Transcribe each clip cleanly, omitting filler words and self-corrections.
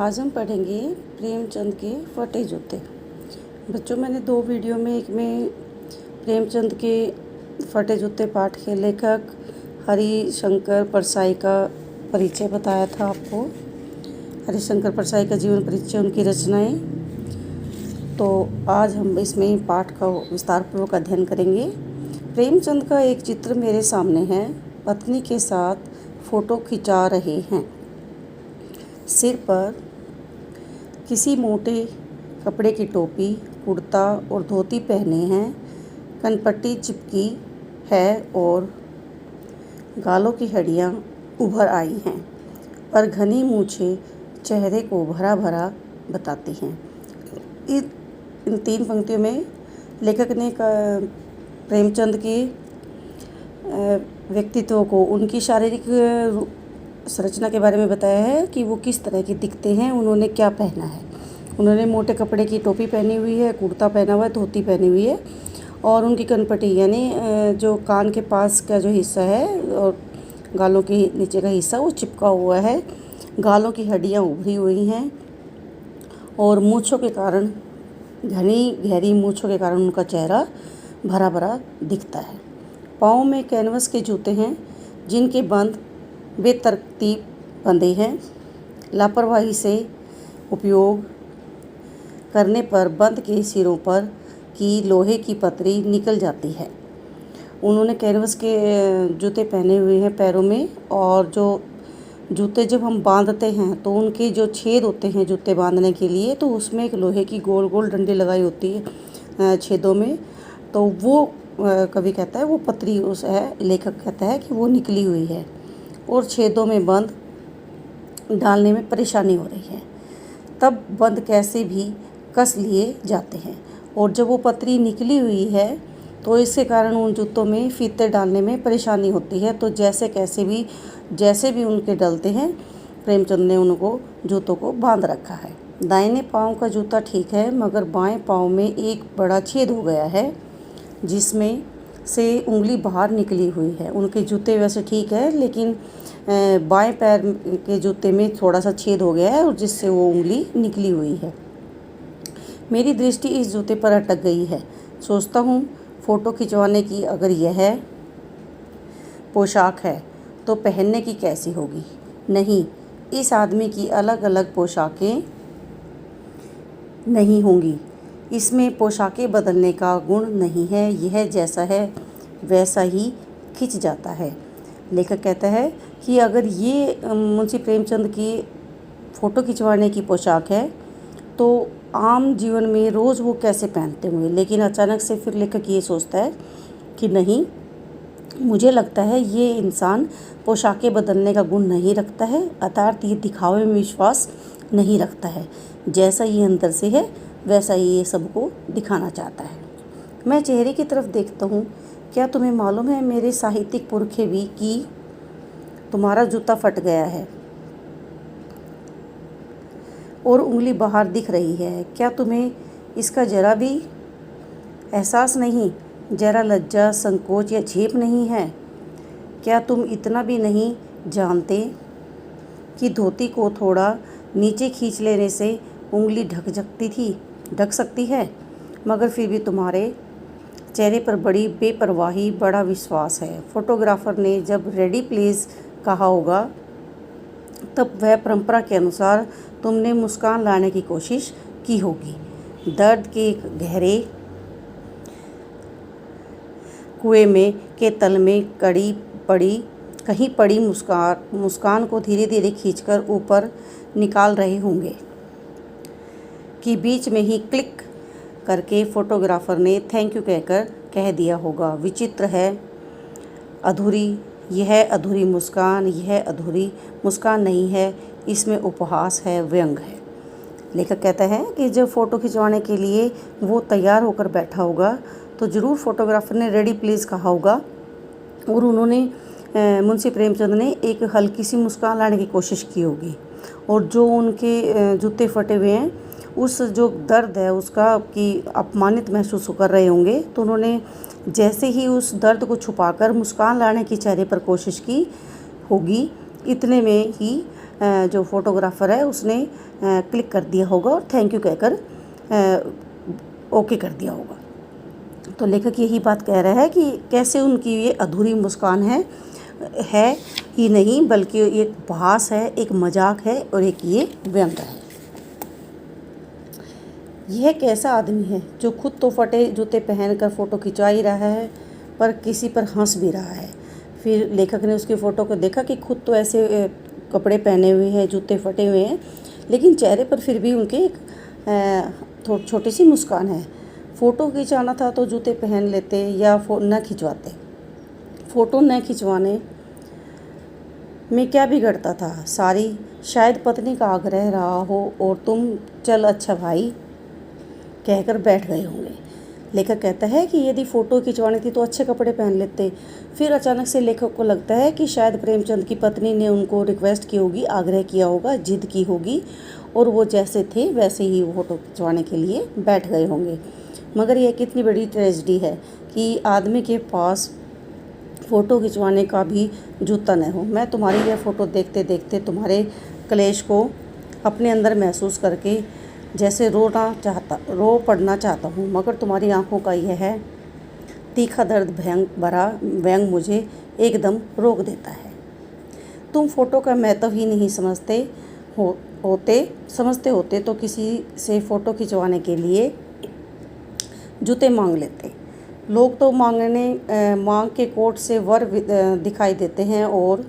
आज हम पढ़ेंगे प्रेमचंद के फटे जूते। बच्चों, मैंने 2 वीडियो में, एक में प्रेमचंद के फटे जूते पाठ के लेखक हरिशंकर परसाई का परिचय बताया था आपको। हरिशंकर परसाई का जीवन परिचय, उनकी रचनाएं। तो आज हम इसमें पाठ का विस्तारपूर्वक अध्ययन करेंगे। प्रेमचंद का एक चित्र मेरे सामने है। पत्नी के साथ फ़ोटो खिंचा रहे हैं। सिर पर किसी मोटे कपड़े की टोपी, कुर्ता और धोती पहने हैं। कनपट्टी चिपकी है और गालों की हड्डियाँ उभर आई हैं, पर घनी मूछें चेहरे को भरा भरा बताती हैं। इन 3 पंक्तियों में लेखक ने प्रेमचंद के व्यक्तित्व को, उनकी शारीरिक संरचना के बारे में बताया है कि वो किस तरह के दिखते हैं, उन्होंने क्या पहना है। उन्होंने मोटे कपड़े की टोपी पहनी हुई है, कुर्ता पहना हुआ है, धोती पहनी हुई है और उनकी कनपटी यानी जो कान के पास का जो हिस्सा है और गालों के नीचे का हिस्सा वो चिपका हुआ है। गालों की हड्डियाँ उभरी हुई हैं और मूँछों के कारण, घनी गहरी मूँछों के कारण उनका चेहरा भरा भरा दिखता है। पाँव में कैनवस के जूते हैं जिनके बंद बेतरतीब बंधे हैं। लापरवाही से उपयोग करने पर बंद के सिरों पर की लोहे की पतरी निकल जाती है। उन्होंने कैनवस के जूते पहने हुए हैं पैरों में, और जो जूते जब हम बांधते हैं तो उनके जो छेद होते हैं जूते बांधने के लिए, तो उसमें एक लोहे की गोल गोल डंडी लगाई होती है छेदों में। तो वो कवि कहता है वो पतरी उस है, लेखक कहता है कि वो निकली हुई है और छेदों में बंद डालने में परेशानी हो रही है। तब बंद कैसे भी कस लिए जाते हैं, और जब वो पतरी निकली हुई है तो इसके कारण उन जूतों में फीते डालने में परेशानी होती है। तो जैसे भी उनके डलते हैं, प्रेमचंद ने उनको जूतों को बांध रखा है। दाहिने पाँव का जूता ठीक है, मगर बाएं पाँव में एक बड़ा छेद हो गया है जिसमें से उंगली बाहर निकली हुई है। उनके जूते वैसे ठीक है, लेकिन बाएं पैर के जूते में थोड़ा सा छेद हो गया है और जिससे वो उंगली निकली हुई है। मेरी दृष्टि इस जूते पर अटक गई है। सोचता हूँ फ़ोटो खिंचवाने की अगर यह पोशाक है तो पहनने की कैसी होगी। नहीं, इस आदमी की अलग अलग पोशाकें नहीं होंगी। इसमें पोशाकें बदलने का गुण नहीं है। यह जैसा है वैसा ही खिंच जाता है। लेखक कहता है कि अगर ये मुंशी प्रेमचंद की फ़ोटो खिंचवाने की पोशाक है तो आम जीवन में रोज़ वो कैसे पहनते होंगे। लेकिन अचानक से फिर लेखक ये सोचता है कि नहीं, मुझे लगता है ये इंसान पोशाकें बदलने का गुण नहीं रखता है, अर्थात ये दिखावे में विश्वास नहीं रखता है। जैसा ये अंदर से है वैसा ही ये सबको दिखाना चाहता है। मैं चेहरे की तरफ देखता हूँ। क्या तुम्हें मालूम है मेरे साहित्यिक पुरखे भी कि तुम्हारा जूता फट गया है और उंगली बाहर दिख रही है। क्या तुम्हें इसका जरा भी एहसास नहीं, जरा लज्जा, संकोच या झेप नहीं है? क्या तुम इतना भी नहीं जानते कि धोती को थोड़ा नीचे खींच लेने से उंगली ढक सकती है? मगर फिर भी तुम्हारे चेहरे पर बड़ी बेपरवाही, बड़ा विश्वास है। फोटोग्राफर ने जब रेडी प्लीज़ कहा होगा तब वह परंपरा के अनुसार तुमने मुस्कान लाने की कोशिश की होगी। दर्द के गहरे कुएं में के तल में कहीं पड़ी मुस्कान को धीरे धीरे खींचकर ऊपर निकाल रहे होंगे कि बीच में ही क्लिक करके फोटोग्राफर ने थैंक यू कहकर कह दिया होगा। विचित्र है, यह अधूरी मुस्कान नहीं है, इसमें उपहास है, व्यंग है। लेखक कहता है कि जब फ़ोटो खिंचवाने के लिए वो तैयार होकर बैठा होगा तो ज़रूर फोटोग्राफर ने रेडी प्लीज़ कहा होगा और उन्होंने मुंशी प्रेमचंद ने एक हल्की सी मुस्कान लाने की कोशिश की होगी, और जो उनके जूते फटे हुए हैं उस जो दर्द है उसका कि अपमानित महसूस कर रहे होंगे, तो उन्होंने जैसे ही उस दर्द को छुपाकर मुस्कान लाने की चेहरे पर कोशिश की होगी, इतने में ही जो फोटोग्राफ़र है उसने क्लिक कर दिया होगा और थैंक यू कहकर ओके कर दिया होगा। तो लेखक यही बात कह रहा है कि कैसे उनकी ये अधूरी मुस्कान है ही नहीं, बल्कि एक उपहास है, एक मजाक है और एक ये व्यंग है। यह कैसा आदमी है जो खुद तो फटे जूते पहनकर फ़ोटो खिंचवा ही रहा है पर किसी पर हंस भी रहा है। फिर लेखक ने उसकी फ़ोटो को देखा कि खुद तो ऐसे कपड़े पहने हुए हैं, जूते फटे हुए हैं, लेकिन चेहरे पर फिर भी उनके एक छोटी सी मुस्कान है। फ़ोटो खिंचाना था तो जूते पहन लेते या न खिंचवाते। फ़ोटो न खिंचवाने में क्या बिगड़ता था? सारी शायद पत्नी का आग्रह रहा हो और तुम चल अच्छा भाई कहकर बैठ गए होंगे। लेखक कहता है कि यदि फ़ोटो खिंचवानी थी तो अच्छे कपड़े पहन लेते। फिर अचानक से लेखक को लगता है कि शायद प्रेमचंद की पत्नी ने उनको रिक्वेस्ट की होगी, आग्रह किया होगा, जिद की होगी और वो जैसे थे वैसे ही फ़ोटो खिंचवाने के लिए बैठ गए होंगे। मगर यह कितनी बड़ी ट्रेजेडी है कि आदमी के पास फ़ोटो खिंचवाने का भी जूता न हो। मैं तुम्हारी यह फ़ोटो देखते देखते तुम्हारे क्लेश को अपने अंदर महसूस करके जैसे रो पड़ना चाहता हूँ, मगर तुम्हारी आंखों का यह तीखा दर्द भरा व्यंग मुझे एकदम रोक देता है। तुम फ़ोटो का महत्व ही नहीं समझते होते तो किसी से फ़ोटो खिंचवाने के लिए जूते मांग लेते। लोग तो मांग के कोट से वर दिखाई देते हैं और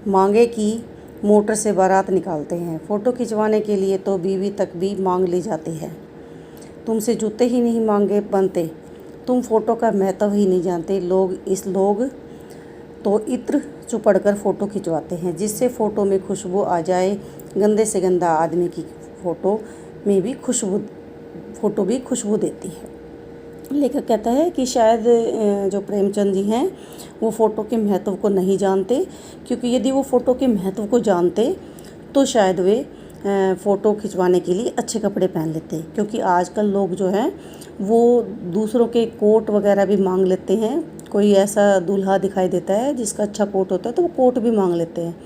मांगे की मोटर से बारात निकालते हैं। फ़ोटो खिंचवाने के लिए तो बीवी तक भी मांग ली जाती है। तुमसे जूते ही नहीं मांगे बनते। तुम फ़ोटो का महत्व ही नहीं जानते। लोग तो इत्र चुपड़कर फ़ोटो खिंचवाते हैं जिससे फ़ोटो में खुशबू आ जाए। गंदे से गंदा आदमी की फ़ोटो भी खुशबू देती है। लेखक कहता है कि शायद जो प्रेमचंद जी हैं वो फ़ोटो के महत्व को नहीं जानते, क्योंकि यदि वो फ़ोटो के महत्व को जानते तो शायद वे फ़ोटो खिंचवाने के लिए अच्छे कपड़े पहन लेते। क्योंकि आजकल लोग जो हैं वो दूसरों के कोट वगैरह भी मांग लेते हैं। कोई ऐसा दूल्हा दिखाई देता है जिसका अच्छा कोट होता है तो वो कोट भी मांग लेते हैं।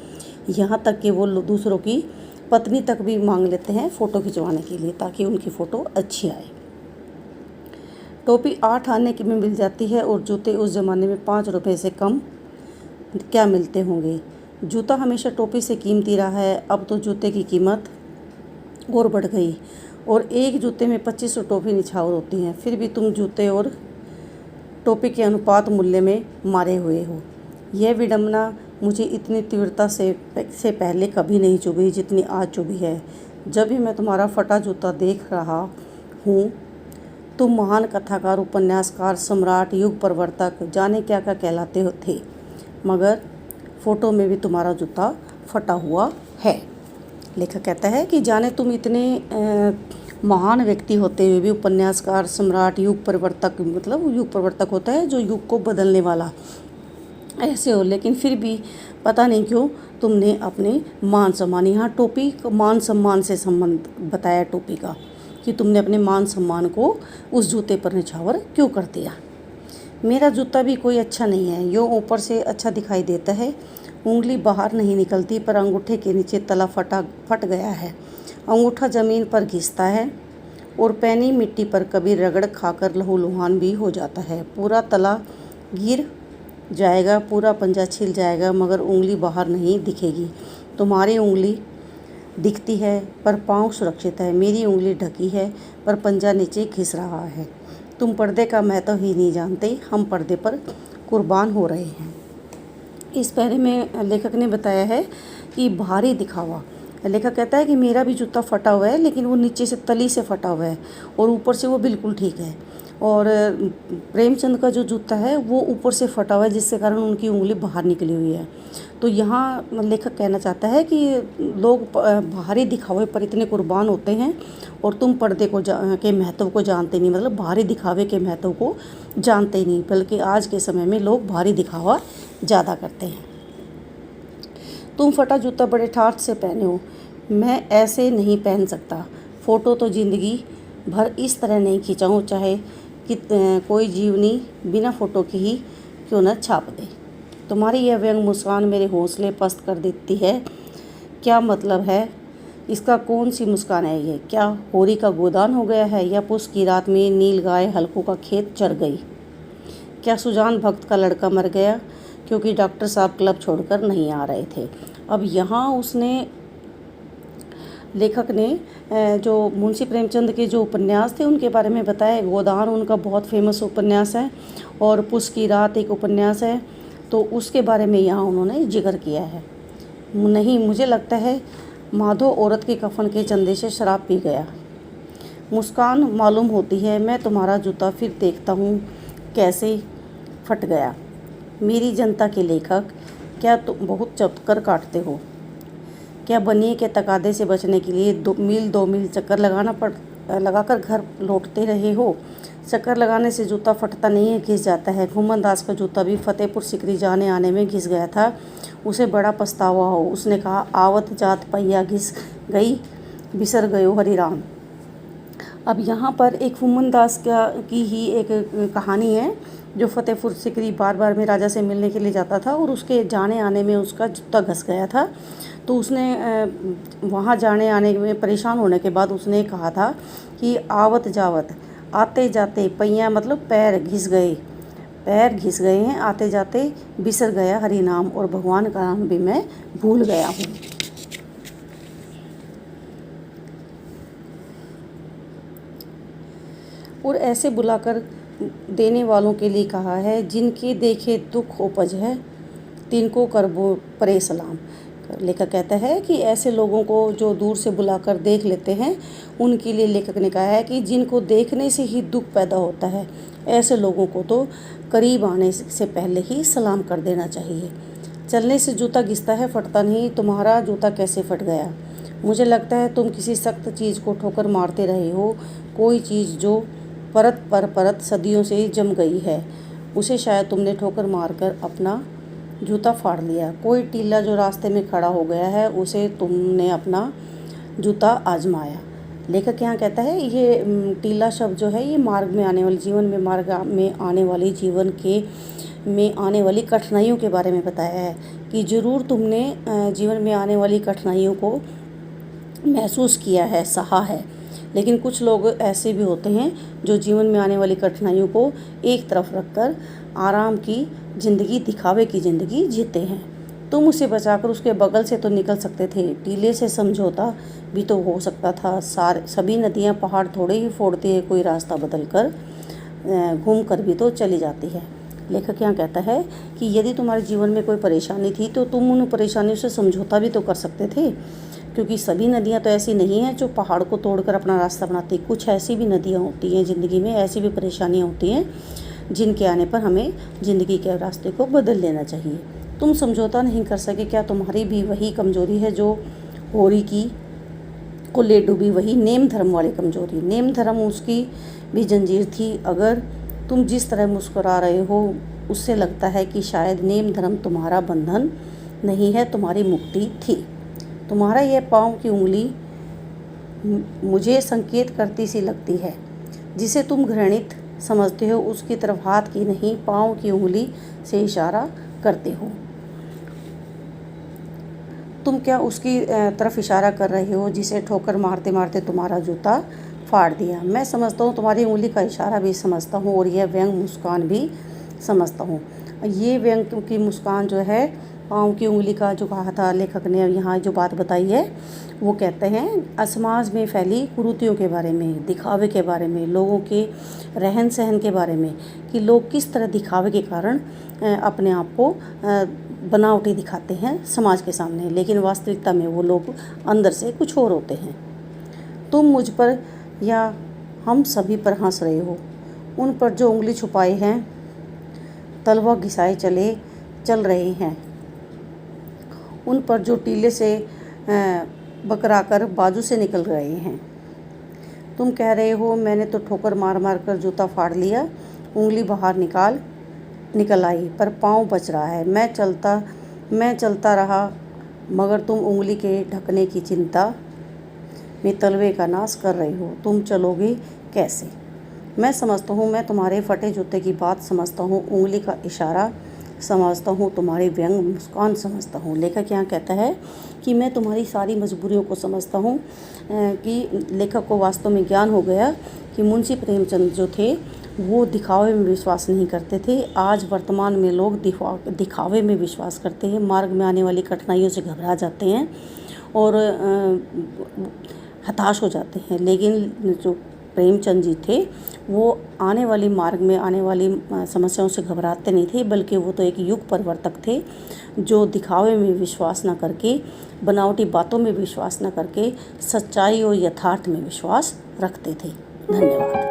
यहाँ तक कि वो दूसरों की पत्नी तक भी मांग लेते हैं फ़ोटो खिंचवाने के लिए, ताकि उनकी फ़ोटो अच्छी आए। टोपी 8 आने की में मिल जाती है और जूते उस ज़माने में 5 रुपए से कम क्या मिलते होंगे। जूता हमेशा टोपी से कीमती रहा है, अब तो जूते की कीमत और बढ़ गई और एक जूते में 25 टोपी निछावर होती हैं। फिर भी तुम जूते और टोपी के अनुपात मूल्य में मारे हुए हो। यह विडंबना मुझे इतनी तीव्रता से पहले कभी नहीं चुभी जितनी आज चुभी है। जब भी मैं तुम्हारा फटा जूता देख रहा हूँ। तुम महान कथाकार, उपन्यासकार, सम्राट, युग प्रवर्तक, जाने क्या क्या कहलाते थे, मगर फ़ोटो में भी तुम्हारा जूता फटा हुआ है। लेखक कहता है कि जाने तुम इतने महान व्यक्ति होते हुए भी, उपन्यासकार, सम्राट, युग प्रवर्तक, मतलब युग प्रवर्तक होता है जो युग को बदलने वाला, ऐसे हो, लेकिन फिर भी पता नहीं क्यों तुमने अपने मान सम्मान, यहाँ टोपी मान सम्मान से संबंध बताया टोपी का, कि तुमने अपने मान सम्मान को उस जूते पर निछावर क्यों कर दिया। मेरा जूता भी कोई अच्छा नहीं है, यो ऊपर से अच्छा दिखाई देता है, उंगली बाहर नहीं निकलती, पर अंगूठे के नीचे तला फट गया है। अंगूठा ज़मीन पर घिसता है और पैनी मिट्टी पर कभी रगड़ खाकर लहूलुहान भी हो जाता है। पूरा तला गिर जाएगा, पूरा पंजा छिल जाएगा, मगर उंगली बाहर नहीं दिखेगी। तुम्हारी उंगली दिखती है पर पाँव सुरक्षित है। मेरी उंगली ढकी है पर पंजा नीचे घिस रहा है। तुम पर्दे का महत्व ही नहीं जानते, हम पर्दे पर कुर्बान हो रहे हैं। इस पैरे में लेखक ने बताया है कि भारी दिखावा। लेखक कहता है कि मेरा भी जूता फटा हुआ है, लेकिन वो नीचे से तली से फटा हुआ है और ऊपर से वो बिल्कुल ठीक है। और प्रेमचंद का जो जूता है वो ऊपर से फटा हुआ है, जिसके कारण उनकी उंगली बाहर निकली हुई है। तो यहाँ लेखक कहना चाहता है कि लोग बाहरी दिखावे पर इतने कुर्बान होते हैं और तुम पर्दे के महत्व को जानते नहीं, मतलब बाहरी दिखावे के महत्व को जानते ही नहीं, बल्कि आज के समय में लोग बाहरी दिखावा ज़्यादा करते हैं। तुम फटा जूता बड़े ठाठ से पहने हो, मैं ऐसे नहीं पहन सकता। फ़ोटो तो ज़िंदगी भर इस तरह नहीं खिंचाऊँ, चाहे कि कोई जीवनी बिना फ़ोटो की ही क्यों न छाप दे। तुम्हारी यह व्यंग मुस्कान मेरे हौसले पस्त कर देती है क्या मतलब है इसका? कौन सी मुस्कान है ये? क्या होरी का गोदान हो गया है, या पुस की रात में नील गाय हल्कों का खेत चढ़ गई? क्या सुजान भक्त का लड़का मर गया क्योंकि डॉक्टर साहब क्लब छोड़कर नहीं आ रहे थे? अब यहाँ उसने लेखक ने जो मुंशी प्रेमचंद के जो उपन्यास थे उनके बारे में बताया। गोदान उनका बहुत फेमस उपन्यास है और पुस की रात एक उपन्यास है, तो उसके बारे में यहाँ उन्होंने जिक्र किया है। नहीं, मुझे लगता है माधो औरत के कफन के चंदे से शराब पी गया। मुस्कान मालूम होती है, मैं तुम्हारा जूता फिर देखता हूँ कैसे फट गया। मेरी जनता के लेखक, क्या तुम बहुत चक्कर काटते हो? क्या बनिए के तकादे से बचने के लिए 2 मील चक्कर लगाकर घर लौटते रहे हो? चक्कर लगाने से जूता फटता नहीं है, घिस जाता है। घुमन दास का जूता भी फतेहपुर सिकरी जाने आने में घिस गया था, उसे बड़ा पछतावा हो। उसने कहा, आवत जात पहिया घिस गई, बिसर गयो हरिराम। अब यहाँ पर एक फुम्मन दास की ही एक कहानी है, जो फतेहपुर सिकरी बार बार में राजा से मिलने के लिए जाता था और उसके जाने आने में उसका जूता घस गया था। तो उसने वहाँ जाने आने में परेशान होने के बाद उसने कहा था कि आवत जावत, आते जाते, पहिया मतलब पैर घिस गए हैं, आते जाते बिसर गया हरि नाम, और भगवान का नाम भी मैं भूल गया हूँ। और ऐसे बुलाकर देने वालों के लिए कहा है, जिनके देखे दुख उपज है, तिनको करबो परे सलाम। लेखक कहता है कि ऐसे लोगों को जो दूर से बुलाकर देख लेते हैं, उनके लिए लेखक ने कहा है कि जिनको देखने से ही दुख पैदा होता है, ऐसे लोगों को तो करीब आने से पहले ही सलाम कर देना चाहिए। चलने से जूता घिसता है, फटता नहीं। तुम्हारा जूता कैसे फट गया? मुझे लगता है तुम किसी सख्त चीज़ को ठोकर मारते रहे हो। कोई चीज़ जो परत पर परत सदियों से जम गई है, उसे शायद तुमने ठोकर मारकर अपना जूता फाड़ लिया। कोई टीला जो रास्ते में खड़ा हो गया है, उसे तुमने अपना जूता आजमाया। लेखक यहाँ कहता है, ये टीला शब्द जो है, ये मार्ग में आने वाली जीवन में मार्ग में आने वाली जीवन के में आने वाली कठिनाइयों के बारे में बताया है कि ज़रूर तुमने जीवन में आने वाली कठिनाइयों को महसूस किया है, सहा है। लेकिन कुछ लोग ऐसे भी होते हैं जो जीवन में आने वाली कठिनाइयों को एक तरफ रखकर आराम की ज़िंदगी, दिखावे की ज़िंदगी जीते हैं। तुम उसे बचाकर उसके बगल से तो निकल सकते थे, टीले से समझौता भी तो हो सकता था। सभी नदियाँ पहाड़ थोड़े ही फोड़ती है, कोई रास्ता बदल कर घूम कर भी तो चली जाती है। लेखक यहाँ कहता है कि यदि तुम्हारे जीवन में कोई परेशानी थी, तो तुम उन परेशानियों से समझौता भी तो कर सकते थे, क्योंकि सभी नदियाँ तो ऐसी नहीं हैं जो पहाड़ को तोड़कर अपना रास्ता बनाती। कुछ ऐसी भी नदियाँ होती हैं ज़िंदगी में, ऐसी भी परेशानियाँ होती हैं जिनके आने पर हमें ज़िंदगी के रास्ते को बदल लेना चाहिए। तुम समझौता नहीं कर सके, क्या तुम्हारी भी वही कमज़ोरी है जो होरी की को ले डूबी, वही नेम धर्म वाली कमज़ोरी? नेम धर्म उसकी भी जंजीर थी। अगर तुम जिस तरह मुस्कुरा रहे हो, उससे लगता है कि शायद नेम धर्म तुम्हारा बंधन नहीं है, तुम्हारी मुक्ति थी। तुम्हारा यह पाँव की उंगली मुझे संकेत करती सी लगती है। जिसे तुम घृणित समझते हो, उसकी तरफ हाथ की नहीं, पाँव की उंगली से इशारा करते हो। तुम क्या उसकी तरफ इशारा कर रहे हो जिसे ठोकर मारते मारते तुम्हारा जूता फाड़ दिया? मैं समझता हूँ, तुम्हारी उंगली का इशारा भी समझता हूँ, और यह व्यंग मुस्कान भी समझता हूँ। ये व्यंग की मुस्कान जो है, पाँव की उंगली का जो कहा था लेखक ने, यहाँ जो बात बताई है, वो कहते हैं समाज में फैली कुरीतियों के बारे में, दिखावे के बारे में, लोगों के रहन सहन के बारे में, कि लोग किस तरह दिखावे के कारण अपने आप को बनावटी दिखाते हैं समाज के सामने, लेकिन वास्तविकता में वो लोग अंदर से कुछ और होते हैं। तुम मुझ पर या हम सभी पर हंस रहे हो। उन पर जो उंगली छुपाए हैं, तलवा घिसाए चल रहे हैं, उन पर जो टीले से बकराकर बाजू से निकल रहे हैं। तुम कह रहे हो, मैंने तो ठोकर मार मार कर जूता फाड़ लिया, उंगली बाहर निकल आई, पर पाँव बच रहा है। मैं चलता रहा, मगर तुम उंगली के ढकने की चिंता में तलवे का नाश कर रही हो। तुम चलोगे कैसे? मैं समझता हूँ, मैं तुम्हारे फटे जूते की बात समझता हूँ। उंगली का इशारा समझता हूँ, तुम्हारे व्यंग मुस्कान समझता हूँ। लेखक यहाँ कहता है कि मैं तुम्हारी सारी मजबूरियों को समझता हूँ। कि लेखक को वास्तव में ज्ञान हो गया कि मुंशी प्रेमचंद जो थे वो दिखावे में विश्वास नहीं करते थे। आज वर्तमान में लोग दिखावे में विश्वास करते हैं, मार्ग में आने वाली कठिनाइयों से घबरा जाते हैं और हताश हो जाते हैं। लेकिन जो प्रेमचंद जी थे वो आने वाली मार्ग में आने वाली समस्याओं से घबराते नहीं थे, बल्कि वो तो एक युग परिवर्तक थे जो दिखावे में विश्वास न करके, बनावटी बातों में विश्वास न करके सच्चाई और यथार्थ में विश्वास रखते थे। धन्यवाद।